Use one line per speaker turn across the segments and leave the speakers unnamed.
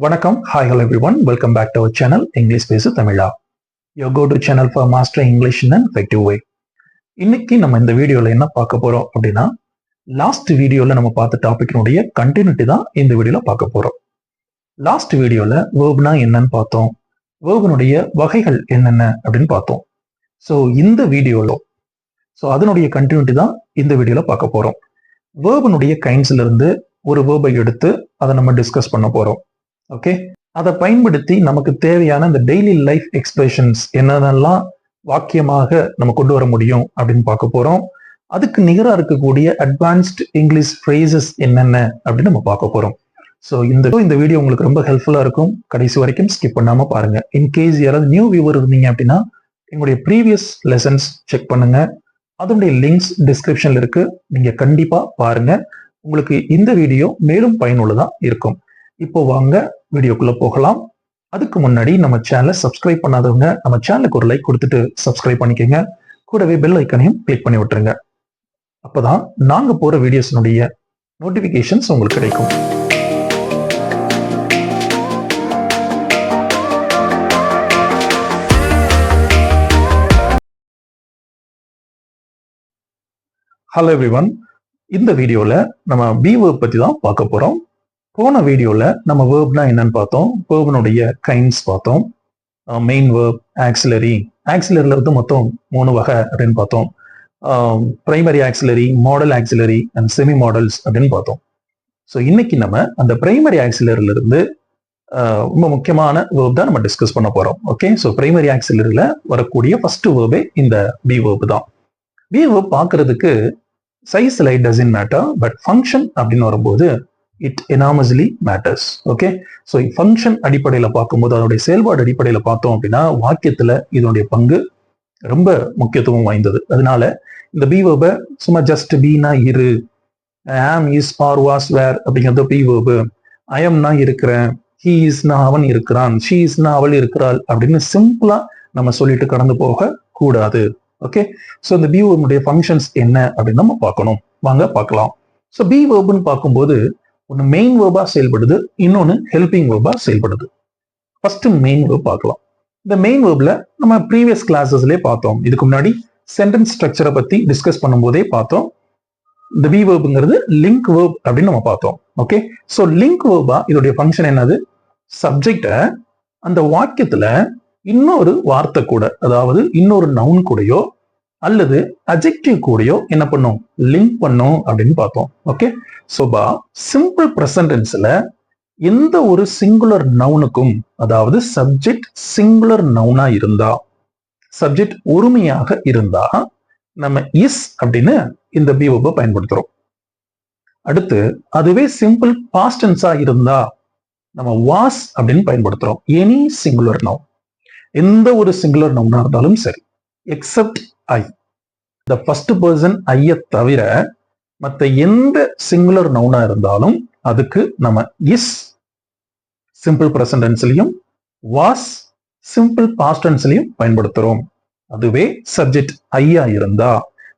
வணக்கம். Hi, hello everyone. Welcome back to our channel English பேசு தமிழா. Your go-to channel for mastering English in an effective way. இன்னைக்கு நம்ம இந்த வீடியோல என்ன பார்க்க போறோம் அப்படின்னா, லாஸ்ட் வீடியோல நம்ம பார்த்த டாபிக்னுடைய கண்டினியூட்டி தான் இந்த வீடியோல பார்க்க போறோம். லாஸ்ட் வீடியோல வேர்ப்னா என்னன்னு பார்த்தோம், வேர்பினுடைய வகைகள் என்னென்ன அப்படின்னு பார்த்தோம். ஸோ இந்த வீடியோல அதனுடைய கண்டினியூட்டி தான் இந்த வீடியோல பார்க்க போறோம். வேர்பினுடைய கைண்ட்ஸ்ல இருந்து ஒரு வேர்பை எடுத்து அதை நம்ம டிஸ்கஸ் பண்ண போறோம். ஓகே, அதை பயன்படுத்தி நமக்கு தேவையான இந்த டெய்லி லைஃப் எக்ஸ்பிரஷன்ஸ் என்னென்னலாம் வாக்கியமாக நம்ம கொண்டு வர முடியும் அப்படின்னு பார்க்க போறோம். அதுக்கு நிகராக இருக்கக்கூடிய அட்வான்ஸ்ட் இங்கிலீஷ் ஃப்ரேசஸ் என்னென்ன அப்படின்னு நம்ம பார்க்க போறோம். ஸோ இந்த வீடியோ உங்களுக்கு ரொம்ப ஹெல்ப்ஃபுல்லா இருக்கும். கடைசி வரைக்கும் ஸ்கிப் பண்ணாம பாருங்க. இன்கேஸ் யாராவது நியூ வியூவர் இருந்தீங்க அப்படின்னா எங்களுடைய ப்ரீவியஸ் லெசன்ஸ் செக் பண்ணுங்க. அதனுடைய லிங்க்ஸ் டிஸ்கிரிப்ஷன்ல இருக்கு, நீங்க கண்டிப்பா பாருங்க. உங்களுக்கு இந்த வீடியோ மேலும் பயனுள்ளதா இருக்கும். இப்போ வாங்க வீடியோக்குள்ள போகலாம். அதுக்கு முன்னாடி நம்ம சேனலை சப்ஸ்கிரைப் பண்ணாதவங்க நம்ம சேனலுக்கு ஒரு லைக் கொடுத்துட்டு சப்ஸ்கிரைப் பண்ணிக்கோங்க. கூடவே பெல் ஐக்கனையும் கிளிக் பண்ணி விட்டுருங்க. அப்பதான் நாங்க போற வீடியோஸ்னுடைய நோட்டிபிகேஷன்ஸ் உங்களுக்கு கிடைக்கும். ஹலோ எவ்ரிவன், இந்த வீடியோல நம்ம பி வேர்ப் பத்தி தான் பார்க்க போறோம். போன வீடியோல நம்ம வேர்ப்னா என்னன்னு பார்த்தோம், வேர்பினுடைய கைண்ட்ஸ் பார்த்தோம். Main verb, auxiliary. ஆக்சிலரியில் வந்து மொத்தம் 3 வகை அப்படின்னு பார்த்தோம். Primary auxiliary, modal auxiliary and semi modals அப்படின்னு பார்த்தோம். ஸோ இன்னைக்கு நம்ம அந்த பிரைமரி ஆக்சிலரியில இருந்து ரொம்ப முக்கியமான வேர்ப் தான் நம்ம டிஸ்கஸ் பண்ண போறோம். ஓகே, ஸோ பிரைமரி ஆக்சிலரியில வரக்கூடிய ஃபர்ஸ்ட் வேர்பே இந்த பி வேர்ப் தான். பி வேர்ப் பார்க்கறதுக்கு size light doesn't matter, but function அப்படின்னு வரும்போது it enormously matters. Okay, so function அடிப்படையில் பார்க்கும்போது, அதனுடைய செயல்பாடு அடிப்படையில் பார்த்தோம் அப்படின்னா வாக்கியத்தில் இதனுடைய பங்கு ரொம்ப முக்கியத்துவம் வாய்ந்தது. அதனால இந்த பி வேர்பை சும்மா ஜஸ்ட் பீனா இரு, ஆம், இஸ், ஆர், வாஸ், வேர் அப்படிங்கிறது பி வேர்பு. ஐஎம்னா இருக்கிறேன், ஹீ இஸ்னா அவன் இருக்கிறான், ஷீ இஸ்னா அவள் இருக்கிறாள் அப்படின்னு சிம்பிளா நம்ம சொல்லிட்டு கடந்து போக கூடாது. ஓகே, ஸோ இந்த பி வேர்புடைய ஃபங்க்ஷன்ஸ் என்ன அப்படின்னு நம்ம பார்க்கணும். வாங்க பார்க்கலாம். ஸோ பி வேர்புன்னு பார்க்கும்போது ஒன்று மெயின் வேர்பா செயல்படுது, இன்னொன்று ஹெல்பிங் வேர்பா செயல்படுது. ஃபர்ஸ்ட் மெயின் வேர்ப் பார்க்கலாம். இந்த மெயின் வேர்ப்ல நம்ம ப்ரீவியஸ் கிளாஸஸ்லேயே பார்த்தோம். இதுக்கு முன்னாடி சென்டென்ஸ் ஸ்ட்ரக்சரை பத்தி டிஸ்கஸ் பண்ணும்போதே பார்த்தோம். இந்த பி வேர்புங்கிறது லிங்க் வேர்ப் அப்படின்னு நம்ம பார்த்தோம். ஓகே, ஸோ லிங்க் வேர்பா இதோடைய ஃபங்க்ஷன் என்னது, சப்ஜெக்டை அந்த வாக்கியத்துல இன்னொரு வார்த்தை கூட, அதாவது இன்னொரு நவுன் கூடயோ அல்லது அட்ஜெக்டிவ் கூடயோ என்ன பண்ணும், லிங்க் பண்ணும் அப்படின்னு பார்த்தோம். ஓகே, சோபா சிம்பிள் பிரசன்ட் டென்ஸ்ல எந்த ஒரு சிங்குலர் நவுனுக்கும், அதாவது சப்ஜெக்ட் சிங்குலர் நவுனா இருந்தா, சப்ஜெக்ட் ஒருமையாக இருந்தா நம்ம இஸ் அப்படின்னு இந்த பி வேர்பை பயன்படுத்துறோம். அடுத்து அதுவே சிம்பிள் பாஸ்ட் டென்ஸா இருந்தா நம்ம வாஸ் அப்படின்னு பயன்படுத்துறோம். எனி சிங்குலர் நவுன், எந்த ஒரு சிங்குலர் நவுனா இருந்தாலும் சரி, எக்ஸப்ட் ஐ, இந்த ஃபர்ஸ்ட் பர்சன் ஐய தவிர மற்ற எந்த சிங்குலர் நவுனா இருந்தாலும் அதுக்கு நம்ம இஸ் சிம்பிள் பிரசன்ட் டென்ஸ்லயும் வாஸ் சிம்பிள் பாஸ்ட் டென்ஸ்லயும் பயன்படுத்துறோம். அதுவே சப்ஜெக்ட் ஐயா இருந்தா,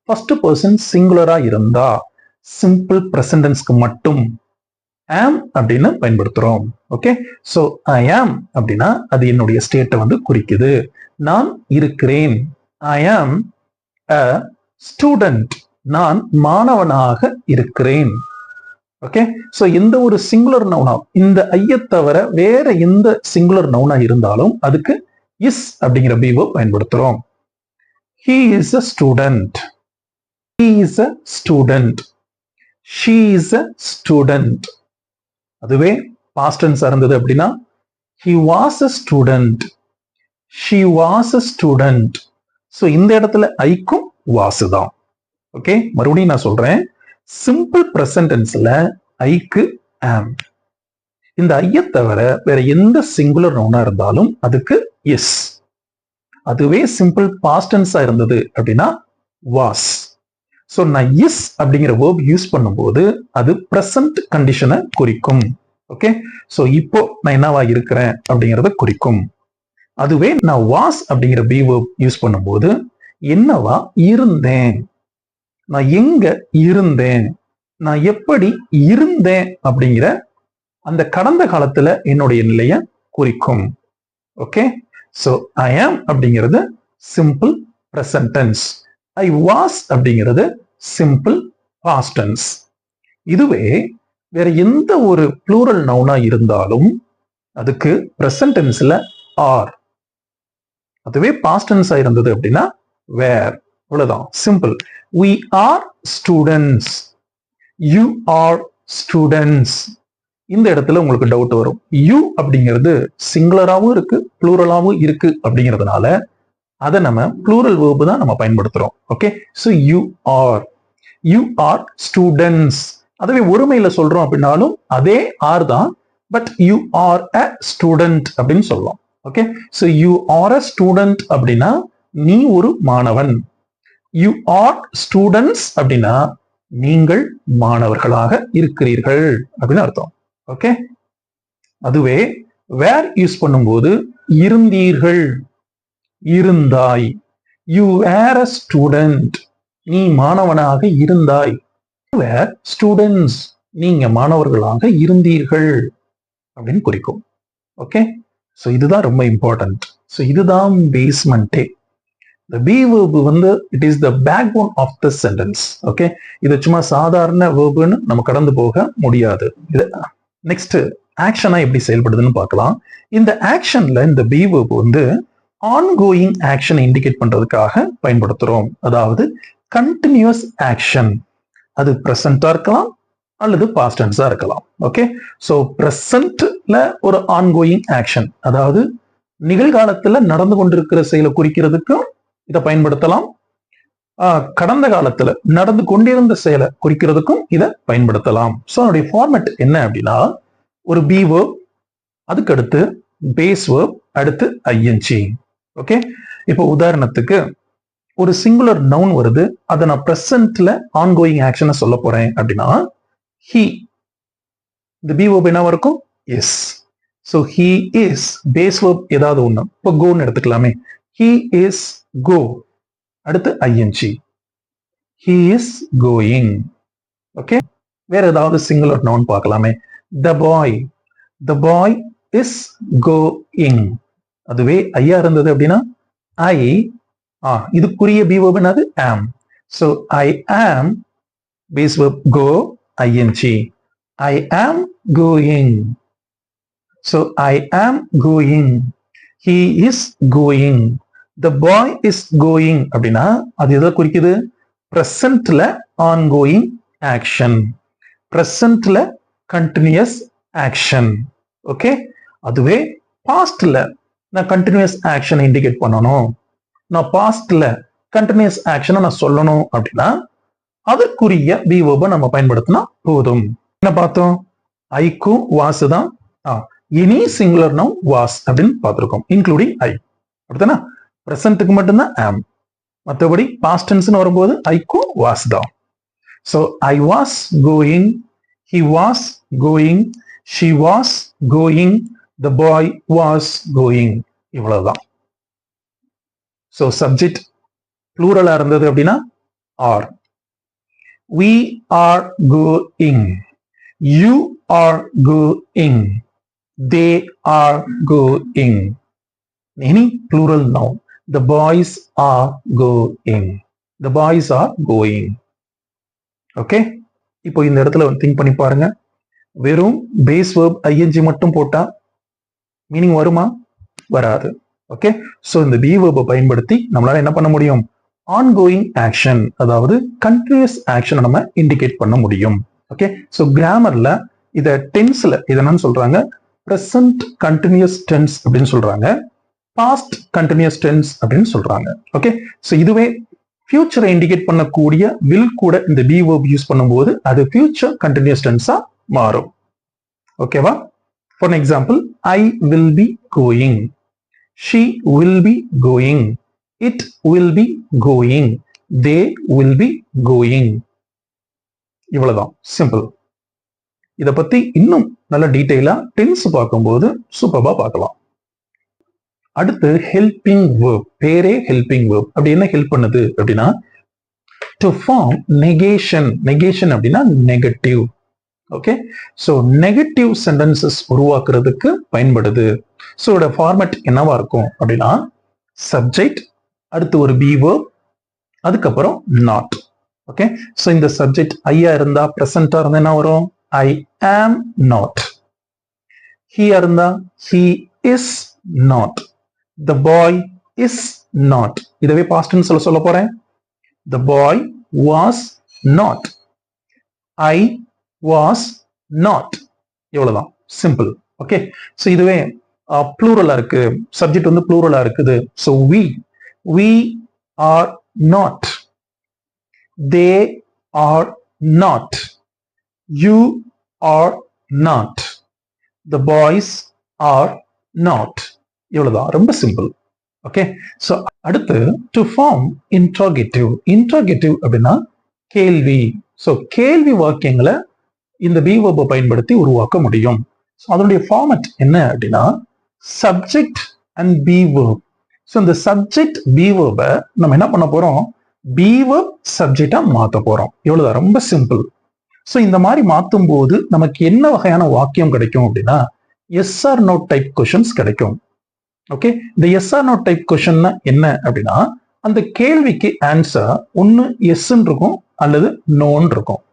ஃபர்ஸ்ட் பர்சன் சிங்குலரா இருந்தா சிம்பிள் பிரசன்ட் டென்ஸ்க்கு மட்டும் ஆம் அப்படின்னு பயன்படுத்துறோம். ஓகே, ஸோ ஐ ஆம் அப்படின்னா அது என்னுடைய ஸ்டேட்டை வந்து குறிக்குது. நான் இருக்கிறேன். ஐ ஆம் அ ஸ்டூடெண்ட், நான் மாணவனாக இருக்கிறேன். ஓகே, ஸோ எந்த ஒரு சிங்குலர் நவுனா, இந்த ஐய தவிர வேற எந்த சிங்குலர் நவுனா இருந்தாலும் அதுக்கு இஸ் அப்படிங்கிற பி வேர்ப் பயன்படுத்துறோம். He is a student, he is a student, she is a student. அதுவே பாஸ்ட் டென்ஸ் இருந்தது அப்படின்னா he was a student, she was a student. So இந்த இடத்துல ஐக்கும் வாசு தான். ஓகே, மறுபடியும் நான் சொல்றேன், சிம்பிள் பிரசன்ட் டென்ஸ்ல ஐக்கு ஆம், இந்த ஐய தவிர வேற எந்த சிங்குலர் நவுனா இருந்தாலும் அதுக்கு எஸ். அதுவே சிம்பிள் பாஸ்ட் டென்ஸா இருந்தது அப்படின்னா வாஸ். ஸோ நான் இஸ் அப்படிங்கிற வேர்ப் யூஸ் பண்ணும்போது அது பிரசன்ட் கண்டிஷனை குறிக்கும். ஓகே, ஸோ இப்போ நான் என்னவா இருக்கிறேன் அப்படிங்கிறத குறிக்கும். அதுவே நான் வாஸ் அப்படிங்கிற பி வேர்ப் யூஸ் பண்ணும்போது என்னவா இருந்தேன், நான் எங்க இருந்தேன், நான் எப்படி இருந்தேன் அப்படிங்கிற அந்த கடந்த காலத்துல என்னுடைய நிலையை குறிக்கும். ஓகே, சோ ஐ ஆம் அப்படிங்கிறது simple present tense, I was அப்படிங்கிறது சிம்பிள் பாஸ்ட் டென்ஸ். இதுவே வேற எந்த ஒரு ப்ளூரல் நவுனா இருந்தாலும் அதுக்கு பிரசன்ட் டென்ஸ்ல ஆர், அதுவே பாஸ்ட் டென்ஸா இருந்தது அப்படின்னா வேர். இவ்வளவுதான், simple. we are students, you are students. இந்த இடத்துல உங்களுக்கு டவுட் வரும், யூ அப்படிங்கிறது சிங்குலராகவும் இருக்கு ப்ளூரலாகவும் இருக்கு அப்படிங்கிறதுனால அதை நம்ம ப்ளூரல் வேர்பு தான் நம்ம பயன்படுத்துறோம். Okay, so you are students. அதுவே ஒருமையில சொல்றோம் அப்படின்னாலும் அதே ஆர் தான், but you are a student அப்படின்னு சொல்லலாம். Okay, so you are a student அப்படின்னா நீ ஒரு மாணவன். யூ ஆர் ஸ்டூடெண்ட்ஸ் அப்படின்னா நீங்கள் மாணவர்களாக இருக்கிறீர்கள் அப்படின்னு அர்த்தம். ஓகே, அதுவே வேர் யூஸ் பண்ணும்போது இருந்தீர்கள், இருந்தாய். யூ வேர் அ ஸ்டூடெண்ட், நீ மாணவனாக இருந்தாய். வேர் ஸ்டூடெண்ட்ஸ், நீங்க மாணவர்களாக இருந்தீர்கள் அப்படின்னு குறிக்கும். ஓகே, ஸோ இதுதான் ரொம்ப இம்பார்ட்டன்ட். ஸோ இதுதான் பேஸ்மெண்டே. The be verb வந்து it is the backbone of the sentence. Okay, இது சும்மா சாதாரண வேர்புன்னு நம்ம கடந்து போக முடியாது. இது நெக்ஸ்ட் ஆக்ஷனா எப்படி செயல்படுதுன்னு பார்க்கலாம். இந்த ஆக்ஷன்ல இந்த be verb வந்து ஆன்கோயிங் ஆக்ஷன் இண்டிகேட் பண்றதுக்காக பயன்படுத்துறோம். அதாவது கண்டினியூஸ் ஆக்ஷன், அது பிரசன்டா இருக்கலாம் அல்லது பாஸ்ட் டென்ஸா இருக்கலாம். ஓகே, ஸோ பிரசன்ட்ல ஒரு ஆன்கோயிங் ஆக்ஷன், அதாவது நிகழ்காலத்துல நடந்து கொண்டிருக்கிற செயலை குறிக்கிறதுக்கும் இதை பயன்படுத்தலாம். கடந்த காலத்துல நடந்து கொண்டிருந்த செயலை குறிக்கிறதுக்கும் இதை பயன்படுத்தலாம். ஸோ அதனுடைய ஃபார்மேட் என்ன அப்படின்னா, ஒரு பி வேர்ப், அதுக்கு அடுத்து பேஸ் வேர்ப், அடுத்து ஐஎன்ஜி. ஓகே, இப்போ உதாரணத்துக்கு ஒரு சிங்குலர் நவுன் வருது, அதை நான் பிரசன்ட்ல ஆன்கோயிங் ஆக்ஷனை சொல்ல போறேன் அப்படின்னா he, இந்த பி வேர்ப் என்னவா இருக்கும்? Yes. So he is base verb ஏதாவது ஒண்ணு, இப்போ கோன்னு எடுத்துக்கலாமே. he is go, அடுத்து ing, he is going. Okay, வேற ஏதாவது சிங்குலர் நவுன் பார்க்கலாமே. the boy is going, அதுவே ஐயா இருந்தது அப்படின்னா ஐ, இதுக்குரிய பி வேர்ப் என்னது? am. so I am base verb go, ing, I am going. so I am going, he is going, the boy is going அப்படின்னா அது எதை குறிக்குது? பிரசன்ட்ல ஆன்கோயிங் ஆக்ஷன், பிரசன்ட்ல கண்டினியூஸ் ஆக்ஷன். ஓகே, அதுவே பாஸ்ட்ல நான் கண்டினியூஸ் ஆக்ஷன் இண்டிகேட் பண்ணணும், நான் பாஸ்ட்ல கண்டினியூஸ் ஆக்ஷனை நான் சொல்லணும் அப்படின்னா அதற்குரிய பி வேர்பை நம்ம பயன்படுத்தினா போதும். என்ன பார்த்தோம்? ஐக்கும் வாஸ் தான், எனி சிங்குலர் நவுன் வாஸ் அப்படின்னு பார்த்திருக்கோம், இன்க்ளூடிங் ஐ. அப்படித்தானே? பிரசன்ட்டுக்கு மட்டும்தான் ஆம், மற்றபடி பாஸ்ட் டென்ஸ்னு வரும்போது ஐக்கும் வாஸ் தான். So I was going, he was going, she was going, the boy was going. இவ்வளவுதான். ஸோ சப்ஜெக்ட் ப்ளூரலா இருந்தது அப்படின்னா R. we are going, you are going, they are going. Any plural noun, the boys are going, the boys are going. Okay, இப்போ இந்த இடத்துல think பண்ணி பாருங்க, வெறும் base verb ING மட்டும் போட்டா மீனிங் வருமா? வராது. ஓகே, ஸோ இந்த பி வேர்பை பயன்படுத்தி நம்மளால என்ன பண்ண முடியும்? ஆன்கோயிங் ஆக்ஷன், அதாவது கண்டினியூஸ் ஆக்ஷனை நம்ம இண்டிகேட் பண்ண முடியும். ஓகே, ஸோ கிராமர்ல இதை டென்ஸ்ல இது என்னன்னு சொல்றாங்க? பிரசன்ட் கண்டினியூஸ் டென்ஸ் அப்படின்னு சொல்றாங்க, பாஸ்ட் கண்டினியூஸ் டென்ஸ் அப்படின்னு சொல்றாங்க. ஓகே, ஸோ இதுவே ஃபியூச்சரை இண்டிகேட் பண்ணக்கூடிய வில் கூட இந்த பி வேர்ப் யூஸ் பண்ணும்போது அது ஃபியூச்சர் கண்டினியூஸ் டென்ஸா மாறும். ஓகேவா? For example, I will be going, she will be going, it will be going, they will be going. இவ்வளவுதான், சிம்பிள். இதை பத்தி இன்னும் நல்ல டீடைலா டென்ஸ் பார்க்கும்போது சூப்பரா பார்க்கலாம். அடுத்து ஹெல்பிங் வேர்ப், பேரே ஹெல்பிங் வேர்ப். அப்படி என்ன ஹெல்ப் பண்ணுது அப்படின்னா டு ஃபார்ம் நெகேஷன். நெகேஷன் அப்படின்னா negative. Okay, so negative sentences உருவாக்குறதுக்கு பயன்படுது. ஸோ இதோட ஃபார்மேட் என்னவா இருக்கும் அப்படின்னா, சப்ஜெக்ட், அடுத்து ஒரு பி வேர்ப், அதுக்கப்புறம் நாட். ஓகே, ஸோ இந்த சப்ஜெக்ட் ஐயா இருந்தா பிரசன்டா இருந்தா என்ன வரும்? ஐ ஆம் நாட். ஹீயா இருந்தா he is not. The boy is not. இதவே பாஸ்ட் டென்ஸ்ல சொல்ல போறேன். The boy was not. I was not. இவ்வளவுதான், சிம்பிள். ஓகே, ஸோ இதுவே ப்ளூரலா இருக்கு, சப்ஜெக்ட் வந்து ப்ளூரலா இருக்குது. So we are not, they are not, you are not, the boys are not. இவ்வளவுதான், ரொம்ப சிம்பிள். ஓகே, ஸோ அடுத்து டு ஃபார்ம் இன்ட்ராகேட்டிவ் அப்படின்னா கேள்வி. ஸோ கேள்வி வாக்கியங்களை இந்த பி வேர்பை பயன்படுத்தி உருவாக்க முடியும். ஸோ அதனுடைய ஃபார்மட் என்ன அப்படின்னா, subject and B verb. So இந்த சப்ஜெக்ட் பி வேர்பை நம்ம என்ன பண்ண போறோம்? பி வேர்ப் சப்ஜெக்டா மாற்ற போறோம். இவ்வளவுதான், ரொம்ப சிம்பிள். ஸோ இந்த மாதிரி மாற்றும் போது நமக்கு என்ன வகையான வாக்கியம் கிடைக்கும் அப்படின்னா, yes or no type questions கிடைக்கும். ஓகே, இந்த எஸ் ஆர் நோ டைப் கொஷின்னா என்ன அப்படின்னா, அந்த கேள்விக்கு ஆன்சர் ஒன்னு எஸ்ன்னு இருக்கும் அல்லது நோன்னு இருக்கும்.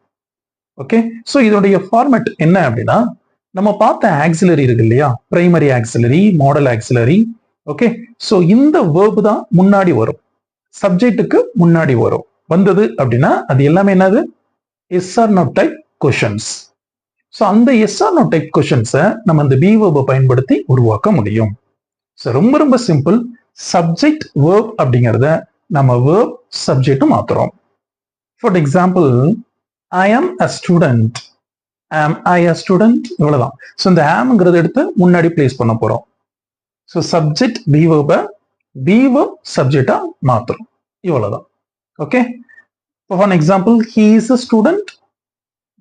ஓகே, ஸோ இதனுடைய ஃபார்மேட் என்ன அப்படின்னா, நம்ம பார்த்த ஆக்சிலரி இருக்கு இல்லையா, primary auxiliary, modal auxiliary. Okay, so இந்த வேர்பு தான் முன்னாடி வரும், சப்ஜெக்டுக்கு முன்னாடி வரும். வந்தது அப்படின்னா அது எல்லாமே என்னது? Yes or no type questions. So அந்த எஸ் ஆர் நோ டைப் கொஷின்ஸை நம்ம அந்த பி வேர்பை பயன்படுத்தி உருவாக்க முடியும். ஸோ ரொம்ப ரொம்ப சிம்பிள். சப்ஜெக்ட் வேர்ப் அப்படிங்கிறத நம்ம வேர்ப் சப்ஜெக்டும் மாத்துறோம். For example, I am a student. Am I a student? இவ்வளவுதான். ஸோ இந்த ஆம்ங்கிறத எடுத்து முன்னாடி பிளேஸ் பண்ண போறோம். ஸோ சப்ஜெக்ட் பி வேர்பை பி வேர்ப் சப்ஜெக்டா மாத்துறோம். இவ்வளவுதான். Okay, for example, he is a student.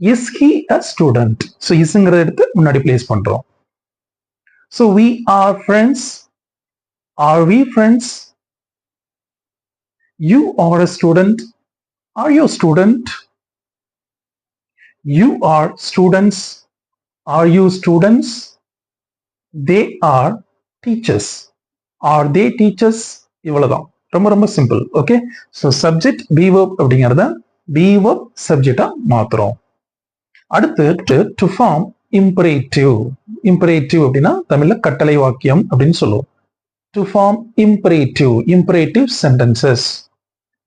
Is he a student? So இஸ்ங்கிறத எடுத்து முன்னாடி பிளேஸ் பண்றோம். So we are friends. Are we friends? You are a student. Are you a student? You are students. Are you students? They are teachers. Are they teachers? இவ்வளவுதான், ரொம்ப ரொம்ப simple. Okay, so subject B verb அப்படிங்கிறத B verb சப்ஜெக்டா மாத்துறோம். அடுத்து to form imperative. Imperative அப்படின்னா தமிழ்ல கட்டளை வாக்கியம் அப்படின்னு சொல்லுவோம். To form imperative sentences.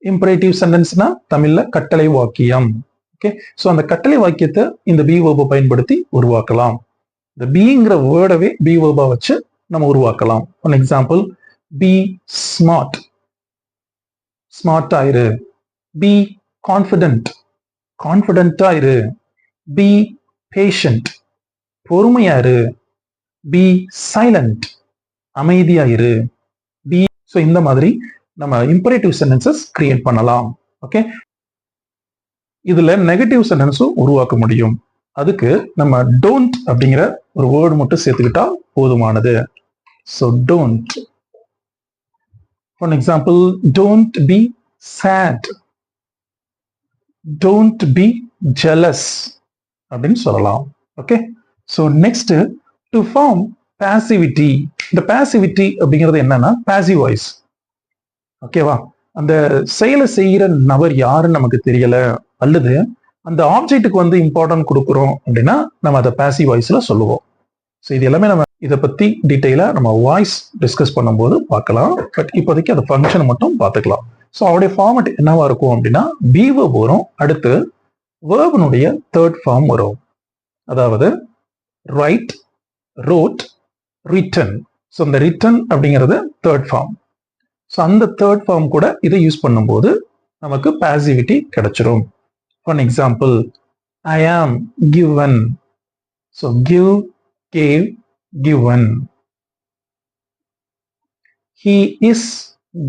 Imperative சென்டென்ஸ்னா தமிழ்ல கட்டளை வாக்கியம். ஓகே, ஸோ அந்த கட்டளை வாக்கியத்தை இந்த பி வேர்பை பயன்படுத்தி உருவாக்கலாம். இந்த பிங்கிற வேர்டவே பி வேர்பா வச்சு நம்ம உருவாக்கலாம். For example, be smart. ஸ்மார்ட்டா இரு. Be confident. கான்ஃபிடென்ட்டா இரு. Be patient. பொறுமையா இரு. Be silent. அமைதியா இரு. பி. ஸோ இந்த மாதிரி நம்ம இம்பரேட்டிவ் சென்டென்சஸ் கிரியேட் பண்ணலாம். ஓகே, இதுல நெகட்டிவ் சென்டென்ஸும் உருவாக்க முடியும். அதுக்கு நம்ம டோன்ட் அப்படிங்கிற ஒரு வேர்டு மட்டும் சேர்த்துக்கிட்டா போதுமானது. So don't. For example, don't be sad. Don't be jealous அப்படின்னு சொல்லலாம். Okay, so next to form passivity. இந்த பாசிவிட்டி அப்படிங்கிறது என்னன்னா பாசிவ் வாய்ஸ். ஓகேவா, அந்த செயலை செய்கிற நபர் யாருன்னு நமக்கு தெரியல, அல்லது அந்த ஆப்ஜெக்ட்டுக்கு வந்து இம்பார்ட்டன்ட் கொடுக்குறோம் அப்படின்னா நம்ம அதை பாசிவ் வாய்ஸ்ல சொல்லுவோம். ஸோ இது எல்லாமே நம்ம இதை பத்தி டீட்டெயிலா நம்ம வாய்ஸ் டிஸ்கஸ் பண்ணும்போது பார்க்கலாம். பட் இப்போதைக்கு அந்த ஃபங்க்ஷன் மட்டும் பார்த்துக்கலாம். ஸோ அவருடைய ஃபார்மட் என்னவா இருக்கும் அப்படின்னா, பி வேர்ப் வரும், அடுத்து வேர்பினுடைய தேர்ட் ஃபார்ம் வரும். அதாவது ரைட், ரோட், ரிட்டன். ஸோ இந்த ரிட்டன் அப்படிங்கிறது தேர்ட் ஃபார்ம். ஸோ அந்த தேர்ட் ஃபார்ம் கூட இதை யூஸ் பண்ணும்போது நமக்கு பாசிவிட்டி கிடைச்சிரும். For example, I am given. So give, gave, given. He is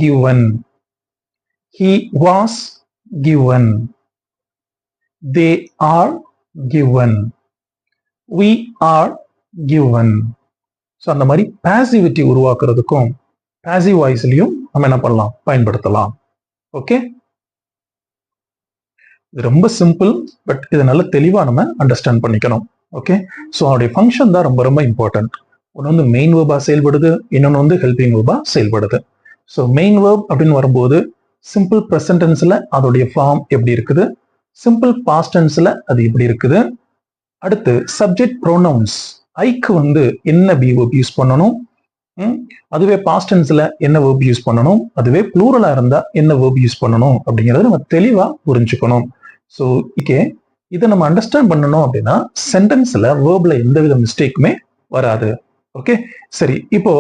given. He was given. They are given. We are given. So அந்த மாதிரி பாசிவிட்டி உருவாக்குறதுக்கும் பாசிவ் வாய்ஸ்லையும் நம்ம என்ன பண்ணலாம், பயன்படுத்தலாம். ஓகே, இது ரொம்ப சிம்பிள், பட் இதை நல்ல தெளிவா நம்ம அண்டர்ஸ்டாண்ட் பண்ணிக்கணும். ஓகே, ஸோ அதோடைய ஃபங்க்ஷன் தான் ரொம்ப ரொம்ப இம்பார்ட்டன்ட். ஒன்று வந்து மெயின் வேர்பா செயல்படுது, இன்னொன்று வந்து ஹெல்பிங் வேர்பா செயல்படுது. ஸோ மெயின் வேர்ப் அப்படின்னு வரும்போது சிம்பிள் ப்ரெசன்ட் டென்ஸ்ல அதோடைய ஃபார்ம் எப்படி இருக்குது, சிம்பிள் பாஸ்ட் டென்ஸ்ல அது எப்படி இருக்குது. அடுத்து சப்ஜெக்ட் ப்ரோனவுன்ஸ், ஐக்கு வந்து என்ன பி வேர்ப் யூஸ் பண்ணணும், அதுவே பாஸ்ட் டென்ஸ்ல என்ன வேர்ப் யூஸ் பண்ணணும், அதுவே ப்ளூரலா இருந்தா என்ன வேர்ப் யூஸ் பண்ணணும் அப்படிங்கறத நம்ம தெளிவா புரிஞ்சுக்கணும். ஸோ ஓகே, இதை நம்ம அண்டர்ஸ்டாண்ட் பண்ணணும் அப்படின்னா சென்டென்ஸ்ல வேர்ப்ல எந்தவித மிஸ்டேக்குமே வராது. ஓகே, சரி, இப்போ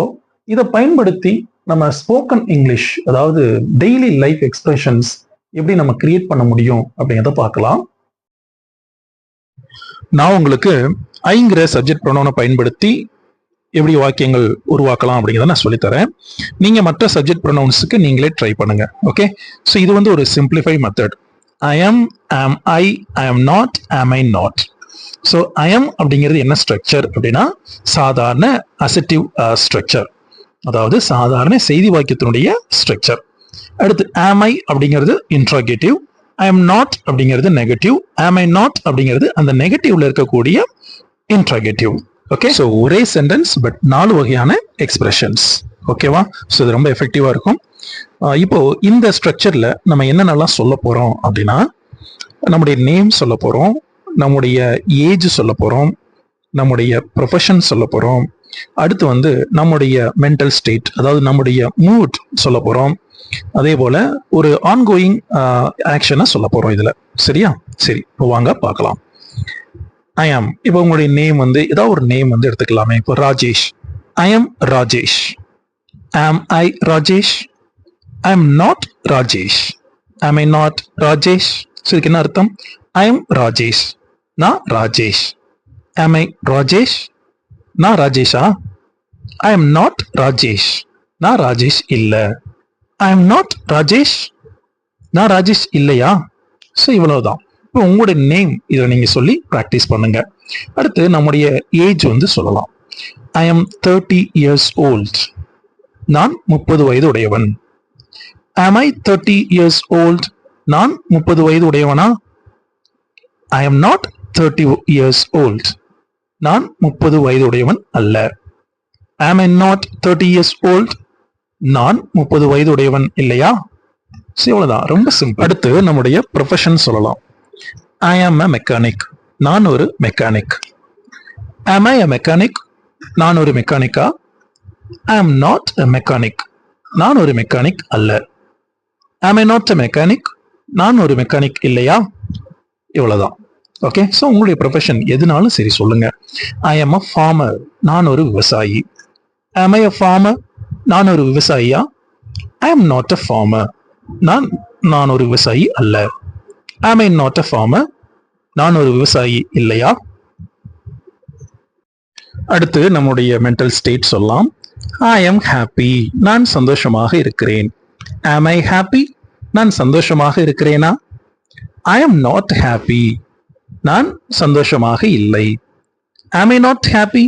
இதை பயன்படுத்தி நம்ம ஸ்போக்கன் இங்கிலீஷ், அதாவது டெய்லி லைஃப் எக்ஸ்பிரஷன்ஸ் எப்படி நம்ம கிரியேட் பண்ண முடியும் அப்படிங்கிறத பார்க்கலாம். நான் உங்களுக்கு ஐங்கிற சப்ஜெக்ட் ப்ரொனவுனை பயன்படுத்தி எப்படி வாக்கியங்கள் உருவாக்கலாம் அப்படிங்கிறத நான் சொல்லித்தரேன். நீங்க மற்ற சப்ஜெக்ட் ப்ரொனவுன்ஸுக்கு நீங்களே ட்ரை பண்ணுங்க. ஓகே, ஸோ இது வந்து ஒரு simplify method. I am I, I am not, am I not. So I am அப்படிங்கிறது என்ன ஸ்ட்ரக்சர் அப்படின்னா சாதாரண அசெப்டிவ் ஸ்ட்ரக்சர், அதாவது சாதாரண செய்தி வாக்கியத்தினுடைய ஸ்ட்ரக்சர். அடுத்து am I அப்படிங்கிறது இன்ட்ராகேட்டிவ், I am not அப்படிங்கிறது நெகட்டிவ், am I not அப்படிங்கிறது அந்த நெகட்டிவ்ல இருக்கக்கூடிய இன்ட்ராகேட்டிவ். ஓகே, ஸோ ஒரே சென்டென்ஸ் பட் 4 வகையான எக்ஸ்பிரஷன்ஸ். ஓகேவா, ஸோ இது ரொம்ப எஃபெக்டிவா இருக்கும். இப்போ இந்த ஸ்ட்ரக்சர்ல நம்ம என்னென்னலாம் சொல்ல போறோம் அப்படின்னா, நம்முடைய நேம் சொல்ல போறோம், நம்முடைய ஏஜ் சொல்ல போறோம், நம்முடைய ப்ரொஃபஷன் சொல்ல போறோம், அடுத்து வந்து நம்முடைய மென்டல் ஸ்டேட், அதாவது நம்முடைய மூட் சொல்ல போறோம், அதே போல ஒரு ஆன்கோயிங் ஆக்ஷனை சொல்ல போறோம் இதுல. சரியா, சரி, இப்போ வாங்க பார்க்கலாம். ஐ ஆம், இப்போ உங்களுடைய நேம் வந்து ஏதாவது ஒரு நேம் வந்து எடுத்துக்கலாமே. இப்போ ராஜேஷ், ஐ ஆம் ராஜேஷ். ஆம் ஐ Rajesh? I am not Rajesh. Am I not Rajesh? So இதுக்கு என்ன அர்த்தம்? I am Rajesh. நான் ராஜேஷ். Am I Rajesh? நான் ராஜேஷா? I am not Rajesh. நான் ராஜேஷ் இல்ல. I am not Rajesh. நான் ராஜேஷ் இல்லையா? ஸோ இவ்வளவுதான். இப்போ உங்களுடைய நேம் இதை நீங்க சொல்லி ப்ராக்டிஸ் பண்ணுங்க. அடுத்து நம்முடைய ஏஜ் வந்து சொல்லலாம். I am 30 years old. நான் 30 வயது உடையவன். Am I 30 years old? நான் 30 வயது உடையவனா? I am not 30 years old. நான் 30 வயது உடையவன் அல்ல. Am I not 30 years old? நான் 30 வயது உடையவன் இல்லையா? இவ்வளவுதான், ரொம்ப சிம்பிள். அடுத்து நம்முடைய ப்ரொஃபஷன் சொல்லலாம். I am a mechanic. நான் ஒரு mechanic. Am I a mechanic? நான் ஒரு மெக்கானிக்கா? I am not a mechanic. நான் ஒரு மெக்கானிக் அல்ல. Am I not a mechanic? நான் ஒரு மெக்கானிக் இல்லையா? இவ்வளவுதான். ஓகே, ஸோ உங்களுடைய ப்ரொஃபஷன் எதுனாலும் சரி சொல்லுங்க. I am a farmer. நான் ஒரு விவசாயி. Am I a farmer? நான் ஒரு விவசாயியா? I am not a farmer. நான் ஒரு விவசாயி அல்ல. Am I not a farmer? நான் ஒரு விவசாயி இல்லையா? அடுத்து நம்முடைய மென்டல் ஸ்டேட் சொல்லலாம். I am happy. நான் சந்தோஷமாக இருக்கிறேன். Am I happy? நான் சந்தோஷமாக இருக்கிறேனா? I am not happy. நான் சந்தோஷமாக இல்லை. Am I not happy?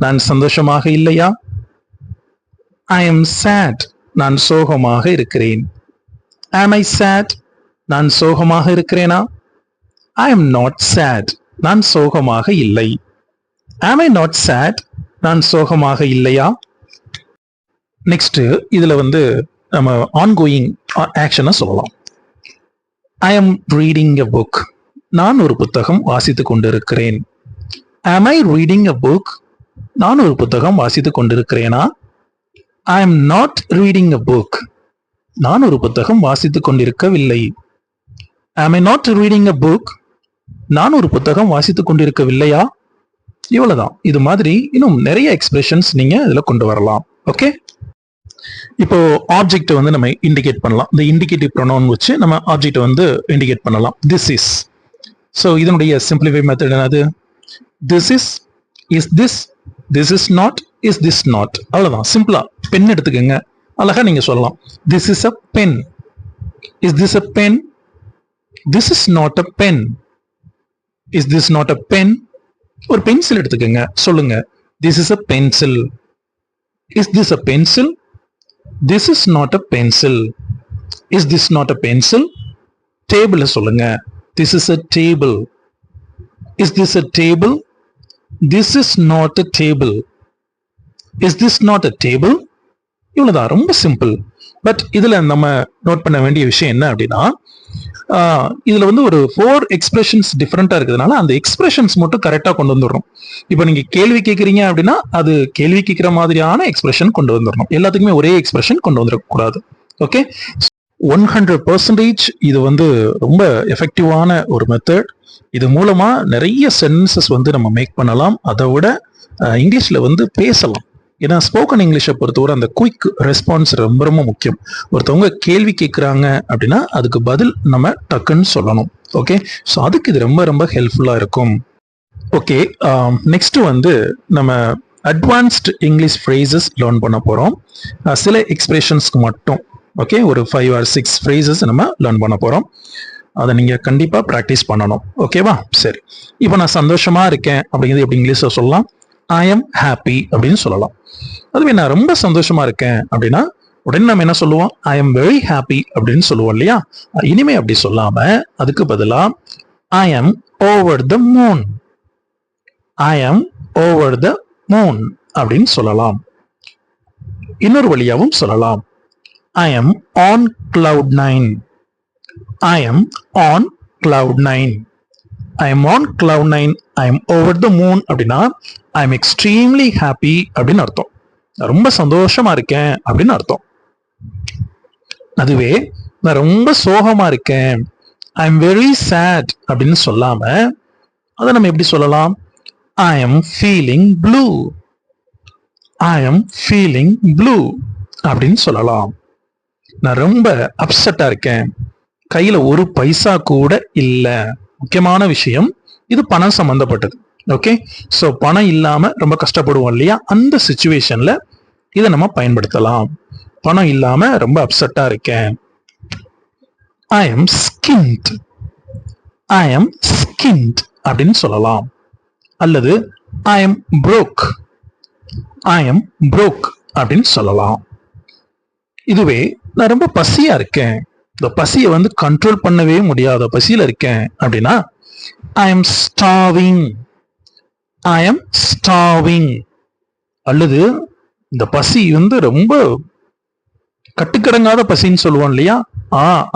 நான் சந்தோஷமாக இல்லையா? I am sad. நான் சோகமாக இருக்கிறேன். Am I sad? நான் சோகமாக இருக்கிறேனா? I am not sad. நான் சோகமாக இல்லை. Am I not sad? நான் சோகமாக இல்லையா? நெக்ஸ்ட் இதுல வந்து நம்ம ஆன்கோயிங் ஆக்ஷனை சொல்லலாம். I am reading a book. நான் ஒரு புத்தகம் வாசித்துக் கொண்டிருக்கிறேன். Am I reading a book? நான் ஒரு புத்தகம் வாசித்துக் கொண்டிருக்கிறேனா? I am not reading a book. நான் ஒரு புத்தகம் வாசித்துக் கொண்டிருக்கவில்லை. Am I not reading a book? நான் ஒரு புத்தகம் வாசித்துக் கொண்டிருக்கவில்லையா? இவ்வளவுதான். இது மாதிரி இன்னும் நிறைய எக்ஸ்பிரஷன்ஸ் நீங்க இதுல கொண்டு வரலாம். ஓகே, இப்போ ஆப்ஜெக்ட் வந்து நம்ம இண்டிகேட் பண்ணலாம். இந்த இண்டிகேட்டிவ் ப்ரொனவுன் வச்சு நம்ம ஆப்ஜெக்ட் வந்து இண்டிகேட் பண்ணலாம். This is. ஸோ இதனுடைய சிம்பிளிஃபை மெத்தட் என்னது? This is this, this is not, is this not. அவ்வளவுதான், சிம்பிளா. பென் எடுத்துக்கோங்க, அழகா நீங்க சொல்லலாம். This is a pen. Is this a pen? This is not a pen. Is this not a pen? ஒரு pencil எடுத்துக்கோங்க, சொல்லுங்க. This is a pencil. Is this a pencil? This is not a pencil. Is this not a pencil? Table சொல்லுங்க. This is a table. Is this a table? This is not a table. Is this not a table? இவ்வளவுதான், ரொம்ப simple. But இதுல நம்ம note பண்ண வேண்டிய விஷயம் என்ன அப்படின்னா, இதுல வந்து ஒரு 4 எக்ஸ்பிரஷன்ஸ் டிஃப்ரெண்டா இருக்கிறதுனால அந்த எக்ஸ்பிரஷன்ஸ் மட்டும் கரெக்டா கொண்டு வந்துடுறோம். இப்போ நீங்க கேள்வி கேட்கறீங்க அப்படின்னா அது கேள்வி கேட்கிற மாதிரியான எக்ஸ்பிரஷன் கொண்டு வந்துடணும். எல்லாத்துக்குமே ஒரே எக்ஸ்பிரஷன் கொண்டு வந்துடக்கூடாது. ஓகே, 100% இது வந்து ரொம்ப எஃபெக்டிவான ஒரு மெத்தட். இது மூலமா நிறைய சென்டென்சஸ் வந்து நம்ம மேக் பண்ணலாம். அதை விட இங்கிலீஷ்ல வந்து பேசலாம். ஏன்னா ஸ்போக்கன் இங்கிலீஷை பொறுத்தவரை அந்த குயிக் ரெஸ்பான்ஸ் ரொம்ப ரொம்ப முக்கியம். ஒருத்தவங்க கேள்வி கேட்குறாங்க அப்படின்னா அதுக்கு பதில் நம்ம டக்குன்னு சொல்லணும். ஓகே, ஸோ அதுக்கு இது ரொம்ப ரொம்ப ஹெல்ப்ஃபுல்லாக இருக்கும். ஓகே, நெக்ஸ்ட் வந்து நம்ம அட்வான்ஸ்டு இங்கிலீஷ் ஃப்ரேசஸ் லேர்ன் பண்ண போகிறோம். சில எக்ஸ்பிரஷன்ஸ்க்கு மட்டும். ஓகே, ஒரு 5 or 6 ஃப்ரேசஸ் நம்ம லேர்ன் பண்ண போகிறோம். அதை நீங்கள் கண்டிப்பாக ப்ராக்டிஸ் பண்ணணும். ஓகேவா? சரி, இப்போ நான் சந்தோஷமா இருக்கேன் அப்படிங்கிறது எப்படி இங்கிலீஷில் சொல்லலாம்? ஐ எம் ஹாப்பி அப்படின்னு சொல்லலாம். அதுவே நான் ரொம்ப சந்தோஷமா இருக்கேன் அப்படின்னா உடனே நம்ம என்ன சொல்லுவோம்? ஐ எம் வெரி ஹாப்பி அப்படின்னு சொல்லுவோம் இல்லையா? இனிமே அப்படி சொல்லாம அதுக்கு பதிலா I am over the moon, I am over the moon அப்படின்னு சொல்லலாம். இன்னொரு வழியாவும் சொல்லலாம், I am on cloud 9. I am on cloud 9. I am on cloud 9. I am over the moon அப்படின்னா I am extremely happy அப்படின்னு அர்த்தம். நான் ரொம்ப சந்தோஷமா இருக்கேன் அப்படின்னு அர்த்தம். அதுவே நான் ரொம்ப சோகமா இருக்கேன், I am very sad அப்படின்னு சொல்லாம அதை நம்ம எப்படி சொல்லலாம்? I am feeling blue. I am feeling blue அப்படின்னு சொல்லலாம். நான் ரொம்ப அப்செட்டா இருக்கேன், கையில ஒரு பைசா கூட இல்ல. முக்கியமான விஷயம், இது பணம் சம்பந்தப்பட்டது. ஓகே, ஸோ பணம் இல்லாம ரொம்ப கஷ்டப்படுவோம் இல்லையா? அந்த சிச்சுவேஷன்ல இதை நம்ம பயன்படுத்தலாம். பணம் இல்லாம ரொம்ப அப்செட்டா இருக்கேன், I am skint, I am skint அப்படின்னு சொல்லலாம். அல்லது I am broke, I am broke அப்படின்னு சொல்லலாம். இதுவே நான் ரொம்ப பசியா இருக்கேன், இந்த பசியை வந்து கண்ட்ரோல் பண்ணவே முடியாத பசியில இருக்கேன் அப்படின்னா I am starving, I am starving. அல்லது இந்த பசி வந்து ரொம்ப கட்டுக்கடங்காத பசின்னு சொல்லுவோம் இல்லையா?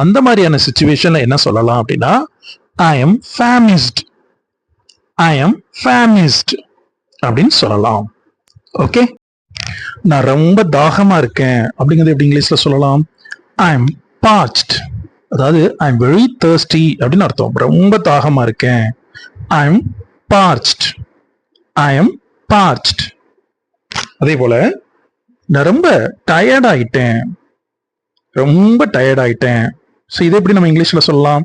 அந்த மாதிரியான சிச்சுவேஷன்ல என்ன சொல்லலாம் அப்படின்னா ஐ எம் ஃபேமிஸ்ட், ஐ எம் ஃபேமிஸ்ட் அப்படின்னு சொல்லலாம். ஓகே, நான் ரொம்ப தாகமா இருக்கேன் அப்படிங்கிறது எப்படி இங்கிலீஷ்ல சொல்லலாம்? ஐ எம் parched, அதாவது ஐ எம் வெரி thirsty அப்படின்னு அர்த்தம். ரொம்ப தாகமா இருக்கேன், I am parched, I am parched. அதே போல நான் ரொம்ப டயர்ட் ஆயிட்டேன், ரொம்ப டயர்ட் ஆயிட்டேன். ஸோ இதை எப்படி நம்ம இங்கிலீஷ்ல சொல்லலாம்?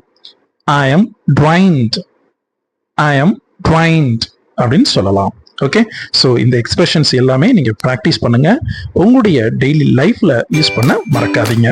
I am drained, I am drained அப்படின்னு சொல்லலாம். ஓகே, ஸோ இந்த எக்ஸ்பிரஷன்ஸ் எல்லாமே நீங்க ப்ராக்டிஸ் பண்ணுங்க, உங்களுடைய டெய்லி லைஃப்ல யூஸ் பண்ண மறக்காதீங்க.